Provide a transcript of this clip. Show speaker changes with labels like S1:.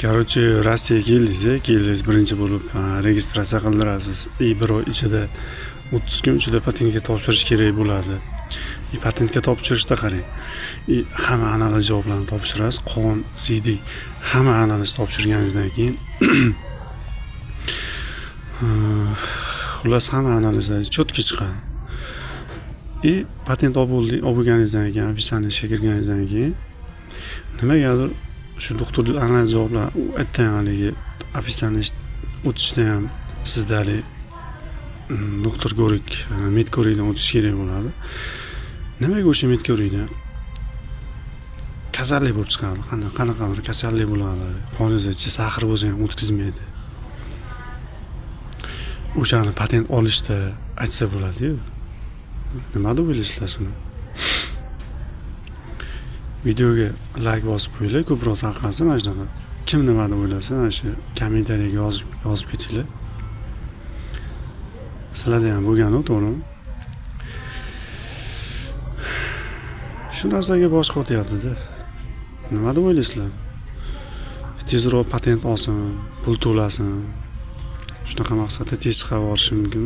S1: Короче, Rossiyaga keldingiz, birinchi bo'lib registratsiya qildirasiz. Bir oy ichida 30 kun ichida patentga topshirish kerak bo'ladi. Patentga topshirishda qarang. Hamma analiz javoblarini topshirasiz, qon, CD, hamma analiz topshirganingizdan keyin xullas hamma analizlar cho'tki chiqadi. Patent olganingizdan keyin, ofitsialni ishga kirganingizdan keyin nimagadir shu doktor analiz javoblar u aytgan haligi ofitsialni o'tishda ham sizda doktor ko'rik, med ko'rikdan o'tish kerak bo'ladi. Nimaga o'sha med ko'rikdan kasallik bo'lib chiqadi, qanaqadir kasallik bo'ladi, qoningizda sahar bo'lsa ham o'tkazmaydi. O'shani patent olishda aytsa bo'ladi-yu. Nima deb o'ylaysizlar shuni? Videoga like bosib qo'yinglar, ko'proq tarqalsin mana shunaqa. Kim nima deb o'ylasa, mana shu kommentariyaga yozib ketinglar. Sizlarda ham bo'lgan-ku, to'g'rimi? Shu narsaga bosh qotyapti-da. Nima deb o'ylaysizlar? Tezroq patent olsin, pul to'lasin. Shunaqa maqsadda tez chiqarib yuborishi mumkin.